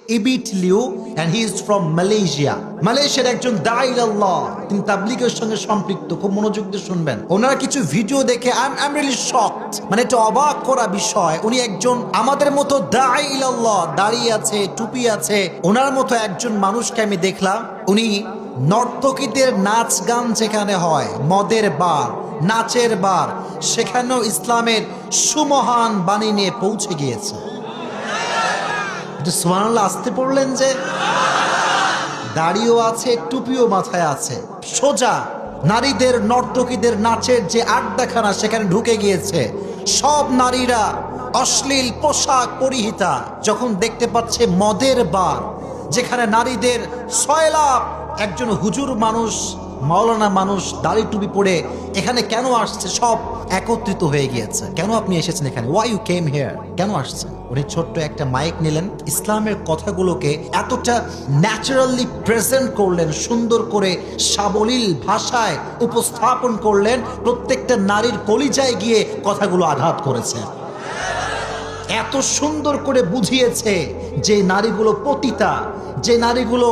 ইবিট Lew and he is from Malaysia. মালয়েশিয়ার একজন দাঈ আল্লাহ, তিনি তাবলীগের সঙ্গে সম্পৃক্ত। খুব মনোযোগ দিয়ে শুনবেন। ওনার কিছু ভিডিও দেখে আই এম রিয়েলি শকড, মানে এটা অবাক করা বিষয়। উনি একজন আমাদের মতো দাঈ আল্লাহ, দাড়ি আছে, টুপি আছে, ওনার মতো একজন মানুষকে আমি দেখলাম। উনি নর্তকীদের নাচ গান যেখানে হয়, মদের বার, নাচের বার, সেখানেও ইসলামের সুমহান বাণী নিয়ে পৌঁছে গিয়েছে। সুবহানাল্লাহ আসতে পড়লেন যে, দাড়িও আছে, টুপিও মাথায় আছে, সোজা নারীদের নর্তকীদের নাচের যে আড্ডাখানা সেখানে ঢুকে গিয়েছে। সব নারীরা অশ্লীল পোশাক পরিহিতা, যখন দেখতে পাচ্ছে মদের বার যেখানে নারীদের সয়লাভ, একজন হুজুর মানুষ, মাওলানা মানুষ দাড়ি টুপি পরে এখানে কেন আসছে, সব একত্রিত হয়ে গিয়েছে। কেন আপনি এসেছেন এখানে? Why you came here? কেন আসছেন? উনি ছোট্ট একটা মাইক নিলেন, ইসলামের কথাগুলোকে এতটা ন্যাচারালি প্রেজেন্ট করলেন, সুন্দর করে সাবলীল ভাষায় উপস্থাপন করলেন, প্রত্যেকটা নারীর কলিজায় গিয়ে কথাগুলো আঘাত করেছে। এত সুন্দর করে বুঝিয়েছে যে নারীগুলো পতিতা, যে নারীগুলো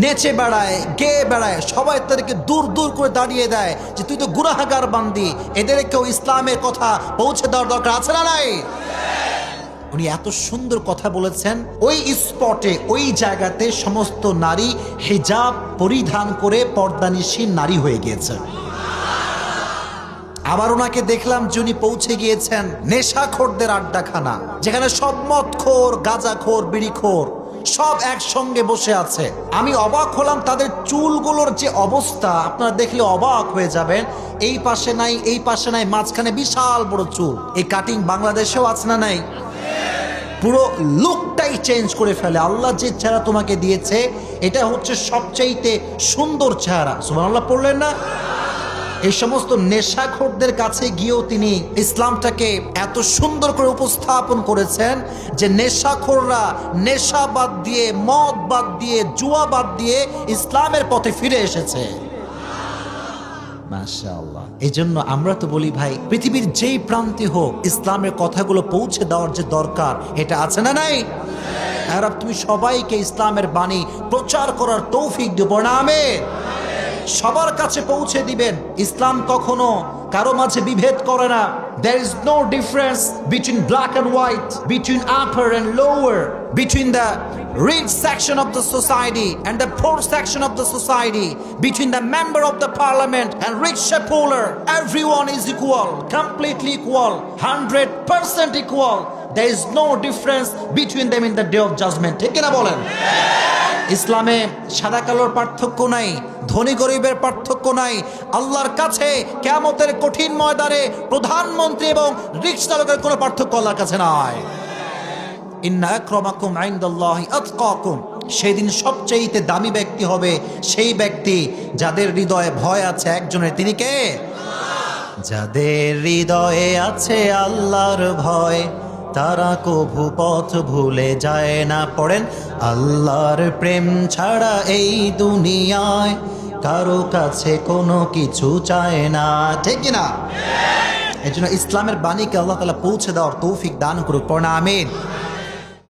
নেচে বেড়ায়, গেয়ে বেড়ায়, সবাই তাদেরকে দূর দূর করে দাঁড়িয়ে দেয় যে তুই তো গুনাহগার বান্দি, এদেরকেও ইসলামের কথা পৌঁছে দেওয়ার দরকার আছে না নাই? উনি এত সুন্দর কথা বলেছেন। ওই স্পটে, ওই জায়গাতে সমস্ত নারী হিজাব পরিধান করে পর্দানিশীন নারী হয়ে গিয়েছে। আবার ওনাকে দেখলাম যিনি পৌঁছে গিয়েছেন নেশাখোরদের আড্ডাখানা, যেখানে সব মদখোর, গাঁজাখোর, বিড়িখোর সব একসঙ্গে বসে আছে। আমি অবাক হলাম তাদের চুলগুলোর যে অবস্থা, আপনারা দেখলে অবাক হয়ে যাবেন। এই পাশে নাই, এই পাশে নাই, মাঝখানে বিশাল বড় চুল। এই কাটিং বাংলাদেশেও আছে না নাই? পুরো লুকটাই চেঞ্জ করে ফেলে। আল্লাহ যে চেহারা তোমাকে দিয়েছে এটা হচ্ছে সবচাইতে সুন্দর চেহারা। সুবহানাল্লাহ পড়লেন না? এই সমস্ত নেশাখোরদের কাছে গিয়েও তিনি ইসলামটাকে এত সুন্দর করে উপস্থাপন করেছেন যে নেশাখোররা নেশা বাদ দিয়ে, মদ বাদ দিয়ে, জুয়া বাদ দিয়ে ইসলামের পথে ফিরে এসেছে। মাশাআল্লাহ। এই জন্য আমরা তো বলি ভাই, পৃথিবীর যেই প্রান্তে হোক ইসলামের কথাগুলো পৌঁছে দেওয়ার যে দরকার, এটা আছে না নাই? আর তুমি সবাইকে ইসলামের বাণী প্রচার করার তৌফিক দিব না, আমিন। সবার কাছে পৌঁছে দিবেন। ইসলাম কখনো কারো মাঝে বিভেদ করে না। There is no difference between black and white, between upper and lower, between the rich section of the society and the poor section of the society, between the member of the parliament and rich shareholder. Everyone is equal, completely equal, 100% equal. There is no difference between them in the day of judgment. ঠিক কিনা বলেন? ইসলামে সাদা কালোর পার্থক্য নাই, ধনী গরিবের পার্থক্য নাই। আল্লাহর কাছে কিয়ামতের কঠিন ময়দানে প্রধানমন্ত্রী এবং রিকশা চালকের কোনো পার্থক্য আল্লাহর কাছে নাই। ইন্না আকরামাকুম ইনদাল্লাহি আতকাকুম। সেদিন সবচেয়ে দামি ব্যক্তি হবে সেই ব্যক্তি যাদের হৃদয়ে ভয় আছে একজনের, তিনি কে? যাদের হৃদয়ে আছে আল্লাহর ভয়, তারা কভু পথ ভুলে যায় না। পড়েন, আল্লাহর প্রেম ছাড়া এই দুনিয়ায় কারো কাছে কোনো কিছু চায় না। ঠিক কিনা? এই জন্য ইসলামের বাণীকে আল্লাহ তাআলা পৌঁছে দেওয়ার তৌফিক দান করুক। পড়েন আমিন।